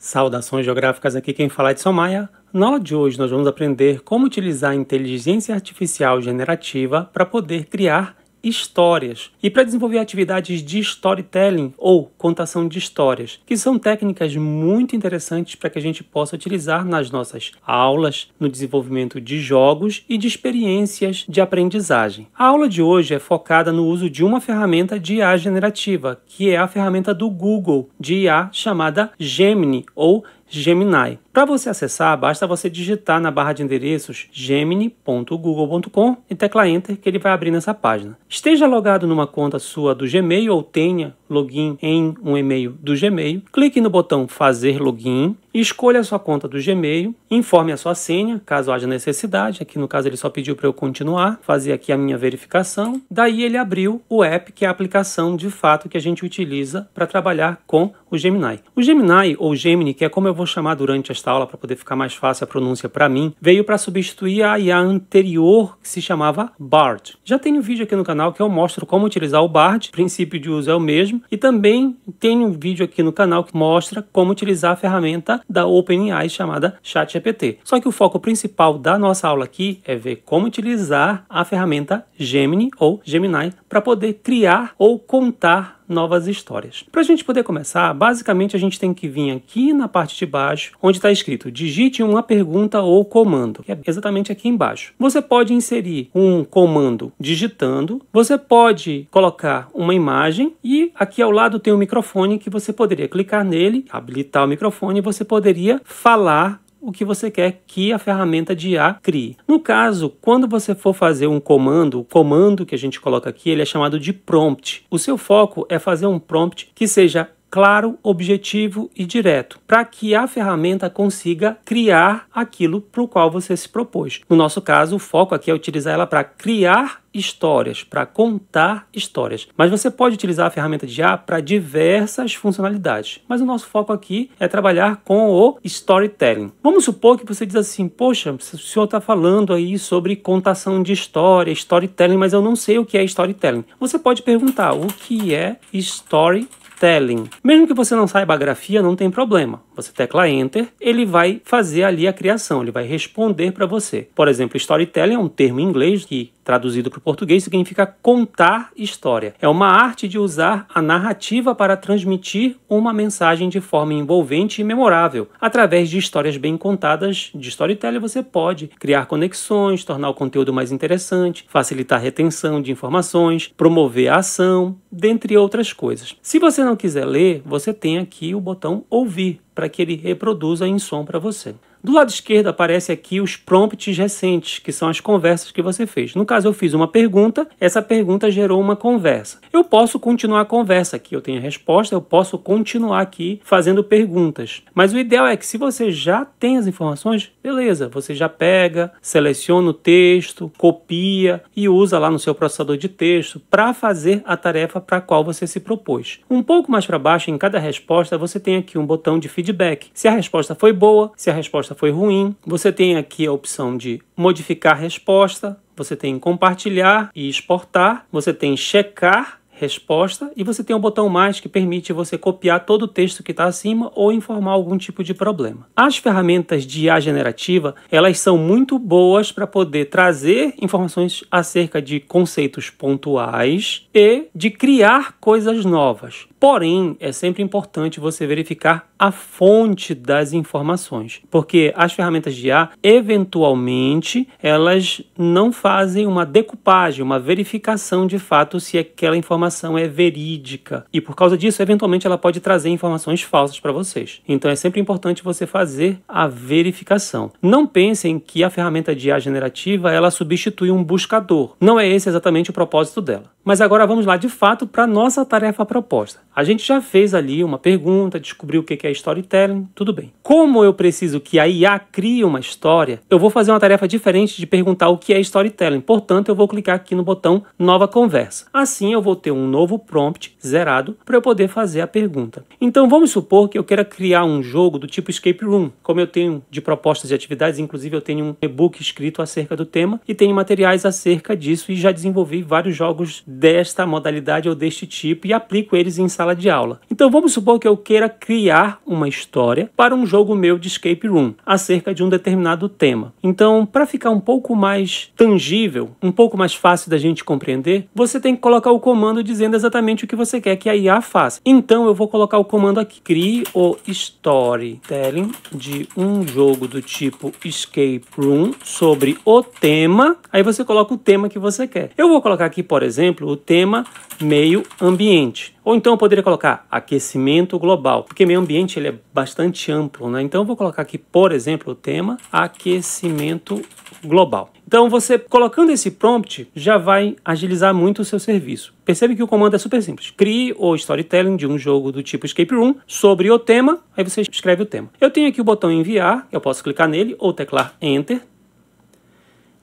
Saudações geográficas, aqui quem fala é Edson Maia. Na aula de hoje nós vamos aprender como utilizar a inteligência artificial generativa para poder criar histórias e para desenvolver atividades de storytelling ou contação de histórias, que são técnicas muito interessantes para que a gente possa utilizar nas nossas aulas, no desenvolvimento de jogos e de experiências de aprendizagem. A aula de hoje é focada no uso de uma ferramenta de IA generativa, que é a ferramenta do Google de IA chamada Gemini ou Gemini. Para você acessar, basta você digitar na barra de endereços gemini.google.com e teclar Enter, que ele vai abrir nessa página. Esteja logado numa conta sua do Gmail ou tenha login em um e-mail do Gmail. Clique no botão Fazer Login e escolha a sua conta do Gmail. Informe a sua senha, caso haja necessidade. Aqui no caso ele só pediu para eu continuar, fazer aqui a minha verificação. Daí ele abriu o app, que é a aplicação de fato que a gente utiliza para trabalhar com o Gemini. O Gemini ou Gemini, que é como eu vou chamar durante esta aula para poder ficar mais fácil a pronúncia para mim, veio para substituir a IA anterior que se chamava Bard. Já tem um vídeo aqui no canal que eu mostro como utilizar o Bard, o princípio de uso é o mesmo, e também tem um vídeo aqui no canal que mostra como utilizar a ferramenta da OpenAI chamada ChatGPT. Só que o foco principal da nossa aula aqui é ver como utilizar a ferramenta Gemini ou Gemini para poder criar ou contar novas histórias. Para a gente poder começar, basicamente a gente tem que vir aqui na parte de baixo, onde está escrito digite uma pergunta ou comando, que é exatamente aqui embaixo. Você pode inserir um comando digitando, você pode colocar uma imagem e aqui ao lado tem um microfone que você poderia clicar nele, habilitar o microfone e você poderia falar o que você quer que a ferramenta de IA crie. No caso, quando você for fazer um comando, o comando que a gente coloca aqui, ele é chamado de prompt. O seu foco é fazer um prompt que seja claro, objetivo e direto, para que a ferramenta consiga criar aquilo para o qual você se propôs. No nosso caso, o foco aqui é utilizar ela para criar histórias, para contar histórias. Mas você pode utilizar a ferramenta de IA para diversas funcionalidades. Mas o nosso foco aqui é trabalhar com o storytelling. Vamos supor que você diz assim, poxa, o senhor está falando aí sobre contação de história, storytelling, mas eu não sei o que é storytelling. Você pode perguntar o que é storytelling. Mesmo que você não saiba a grafia, não tem problema. Você tecla Enter, ele vai fazer ali a criação, ele vai responder para você. Por exemplo, storytelling é um termo em inglês que, traduzido para o português, significa contar história. É uma arte de usar a narrativa para transmitir uma mensagem de forma envolvente e memorável. Através de histórias bem contadas de storytelling, você pode criar conexões, tornar o conteúdo mais interessante, facilitar a retenção de informações, promover a ação, dentre outras coisas. Se você não quiser ler, você tem aqui o botão Ouvir, para que ele reproduza em som para você. Do lado esquerdo aparece aqui os prompts recentes, que são as conversas que você fez. No caso, eu fiz uma pergunta, essa pergunta gerou uma conversa. Eu posso continuar a conversa aqui, eu tenho a resposta, eu posso continuar aqui fazendo perguntas. Mas o ideal é que se você já tem as informações, beleza, você já pega, seleciona o texto, copia e usa lá no seu processador de texto para fazer a tarefa para a qual você se propôs. Um pouco mais para baixo, em cada resposta, você tem aqui um botão de feedback. Se a resposta foi boa, se a resposta foi ruim, você tem aqui a opção de modificar a resposta, você tem compartilhar e exportar, você tem checar resposta e você tem um botão mais que permite você copiar todo o texto que está acima ou informar algum tipo de problema. As ferramentas de IA generativa, elas são muito boas para poder trazer informações acerca de conceitos pontuais e de criar coisas novas. Porém, é sempre importante você verificar a fonte das informações, porque as ferramentas de IA, eventualmente, elas não fazem uma decupagem, uma verificação de fato se aquela informação é verídica. E por causa disso, eventualmente, ela pode trazer informações falsas para vocês. Então, é sempre importante você fazer a verificação. Não pensem que a ferramenta de IA generativa, ela substitui um buscador. Não é esse exatamente o propósito dela. Mas agora vamos lá, de fato, para a nossa tarefa proposta. A gente já fez ali uma pergunta, descobriu o que é storytelling, tudo bem. Como eu preciso que a IA crie uma história, eu vou fazer uma tarefa diferente de perguntar o que é storytelling. Portanto, eu vou clicar aqui no botão Nova Conversa. Assim, eu vou ter um novo prompt zerado para eu poder fazer a pergunta. Então, vamos supor que eu queira criar um jogo do tipo Escape Room. Como eu tenho de propostas e atividades, inclusive eu tenho um e-book escrito acerca do tema e tenho materiais acerca disso e já desenvolvi vários jogos desta modalidade ou deste tipo e aplico eles em sala sala de aula. Então vamos supor que eu queira criar uma história para um jogo meu de escape room, acerca de um determinado tema. Então, para ficar um pouco mais tangível, um pouco mais fácil da gente compreender, você tem que colocar o comando dizendo exatamente o que você quer que a IA faça. Então eu vou colocar o comando aqui: crie o storytelling de um jogo do tipo escape room sobre o tema. Aí você coloca o tema que você quer. Eu vou colocar aqui, por exemplo, o tema meio ambiente. Ou então eu poderia colocar aquecimento global, porque meio ambiente ele é bastante amplo, né? Então eu vou colocar aqui, por exemplo, o tema aquecimento global. Então você colocando esse prompt já vai agilizar muito o seu serviço. Percebe que o comando é super simples. Crie o storytelling de um jogo do tipo escape room sobre o tema, aí você escreve o tema. Eu tenho aqui o botão enviar, eu posso clicar nele ou teclar Enter.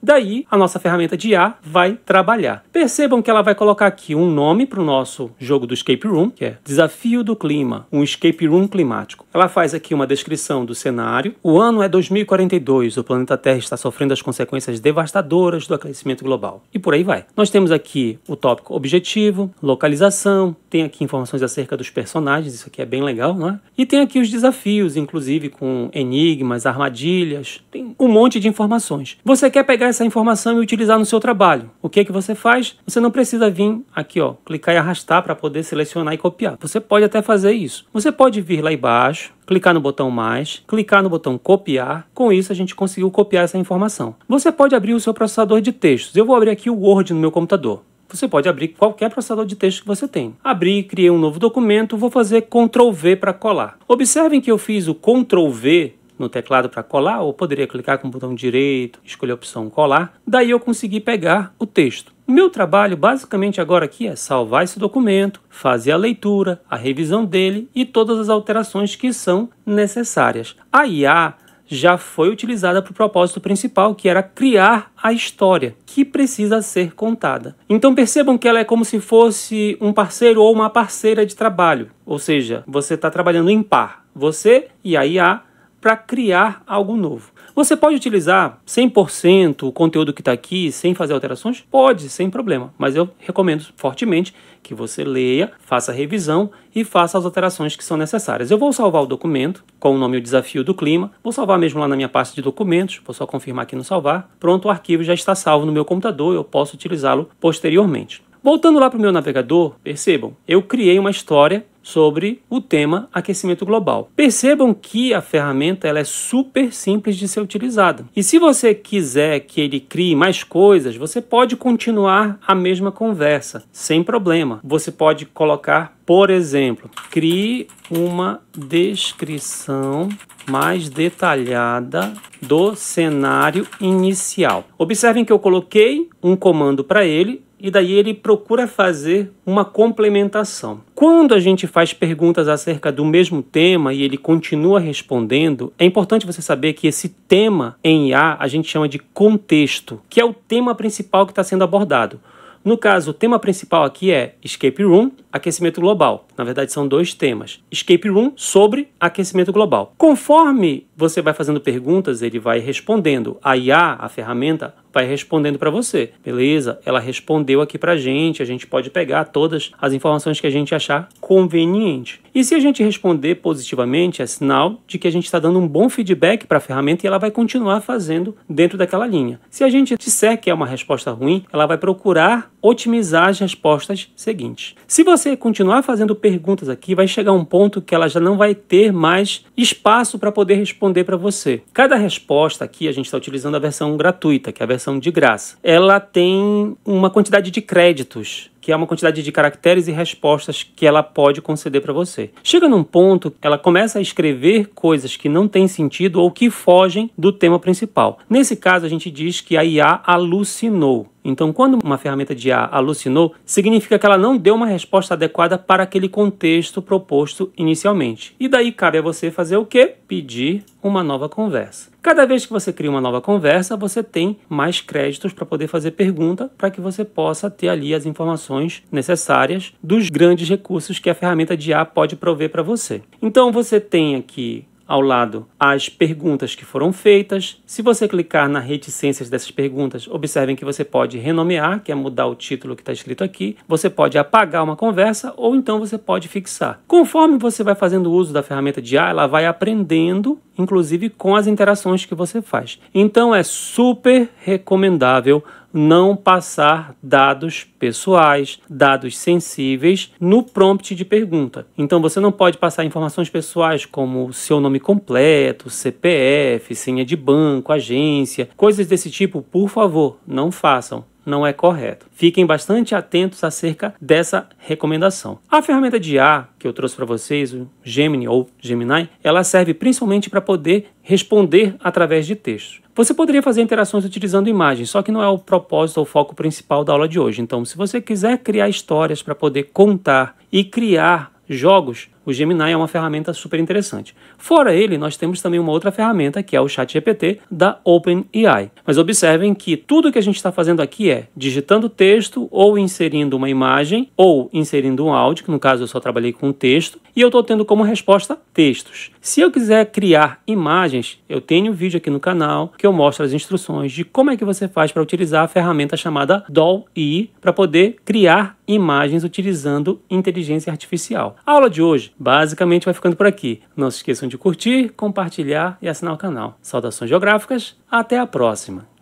Daí, a nossa ferramenta de IA vai trabalhar. Percebam que ela vai colocar aqui um nome para o nosso jogo do escape room, que é Desafio do Clima, um escape room climático. Ela faz aqui uma descrição do cenário. O ano é 2042, o planeta Terra está sofrendo as consequências devastadoras do aquecimento global. E por aí vai. Nós temos aqui o tópico objetivo, localização, tem aqui informações acerca dos personagens, isso aqui é bem legal, não é? E tem aqui os desafios, inclusive com enigmas, armadilhas, tem um monte de informações. Você quer pegar essa informação e utilizar no seu trabalho. O que é que você faz? Você não precisa vir aqui, ó, clicar e arrastar para poder selecionar e copiar. Você pode até fazer isso. Você pode vir lá embaixo, clicar no botão mais, clicar no botão copiar. Com isso a gente conseguiu copiar essa informação. Você pode abrir o seu processador de textos. Eu vou abrir aqui o Word no meu computador. Você pode abrir qualquer processador de texto que você tem. Abri, criei um novo documento, vou fazer Ctrl V para colar. Observem que eu fiz o Ctrl V no teclado para colar, ou poderia clicar com o botão direito, escolher a opção colar. Daí eu consegui pegar o texto. O meu trabalho basicamente agora aqui é salvar esse documento, fazer a leitura, a revisão dele e todas as alterações que são necessárias. A IA já foi utilizada para o propósito principal, que era criar a história que precisa ser contada. Então percebam que ela é como se fosse um parceiro ou uma parceira de trabalho. Ou seja, você está trabalhando em par, você e a IA, para criar algo novo. Você pode utilizar 100% o conteúdo que está aqui sem fazer alterações? Pode, sem problema. Mas eu recomendo fortemente que você leia, faça a revisão e faça as alterações que são necessárias. Eu vou salvar o documento com o nome O Desafio do Clima. Vou salvar mesmo lá na minha pasta de documentos. Vou só confirmar aqui no salvar. Pronto, o arquivo já está salvo no meu computador. Eu posso utilizá-lo posteriormente. Voltando lá para o meu navegador, percebam, eu criei uma história sobre o tema aquecimento global. Percebam que a ferramenta ela é super simples de ser utilizada. E se você quiser que ele crie mais coisas, você pode continuar a mesma conversa, sem problema. Você pode colocar, por exemplo, crie uma descrição mais detalhada do cenário inicial. Observem que eu coloquei um comando para ele, e daí ele procura fazer uma complementação. Quando a gente faz perguntas acerca do mesmo tema e ele continua respondendo, é importante você saber que esse tema em IA a gente chama de contexto, que é o tema principal que está sendo abordado. No caso, o tema principal aqui é Escape Room, aquecimento global. Na verdade, são dois temas. Escape Room sobre aquecimento global. Conforme você vai fazendo perguntas, ele vai respondendo. A IA, a ferramenta, vai respondendo para você. Beleza? Ela respondeu aqui para a gente pode pegar todas as informações que a gente achar conveniente. E se a gente responder positivamente, é sinal de que a gente está dando um bom feedback para a ferramenta e ela vai continuar fazendo dentro daquela linha. Se a gente disser que é uma resposta ruim, ela vai procurar otimizar as respostas seguintes. Se você continuar fazendo perguntas aqui, vai chegar um ponto que ela já não vai ter mais espaço para poder responder para você. Cada resposta aqui, a gente está utilizando a versão gratuita, que é a versão de graça. Ela tem uma quantidade de créditos, que é uma quantidade de caracteres e respostas que ela pode conceder para você. Chega num ponto, ela começa a escrever coisas que não têm sentido ou que fogem do tema principal. Nesse caso, a gente diz que a IA alucinou. Então, quando uma ferramenta de IA alucinou, significa que ela não deu uma resposta adequada para aquele contexto proposto inicialmente. E daí cabe a você fazer o quê? Pedir uma nova conversa. Cada vez que você cria uma nova conversa, você tem mais créditos para poder fazer pergunta, para que você possa ter ali as informações necessárias dos grandes recursos que a ferramenta de IA pode prover para você. Então, você tem aqui ao lado as perguntas que foram feitas. Se você clicar nas reticências dessas perguntas, observem que você pode renomear, que é mudar o título que está escrito aqui. Você pode apagar uma conversa ou então você pode fixar. Conforme você vai fazendo uso da ferramenta de IA, ela vai aprendendo, inclusive com as interações que você faz. Então é super recomendável não passar dados pessoais, dados sensíveis no prompt de pergunta. Então você não pode passar informações pessoais como seu nome completo, CPF, senha de banco, agência, coisas desse tipo, por favor, não façam. Não é correto. Fiquem bastante atentos acerca dessa recomendação. A ferramenta de IA que eu trouxe para vocês, o Gemini ou Gemini, ela serve principalmente para poder responder através de textos. Você poderia fazer interações utilizando imagens, só que não é o propósito ou foco principal da aula de hoje. Então, se você quiser criar histórias para poder contar e criar jogos, o Gemini é uma ferramenta super interessante. Fora ele, nós temos também uma outra ferramenta, que é o ChatGPT da OpenAI. Mas observem que tudo que a gente está fazendo aqui é digitando texto ou inserindo uma imagem ou inserindo um áudio, que no caso eu só trabalhei com texto, e eu estou tendo como resposta textos. Se eu quiser criar imagens, eu tenho um vídeo aqui no canal que eu mostro as instruções de como é que você faz para utilizar a ferramenta chamada DALL-E para poder criar imagens utilizando inteligência artificial. A aula de hoje basicamente vai ficando por aqui. Não se esqueçam de curtir, compartilhar e assinar o canal. Saudações geográficas, até a próxima!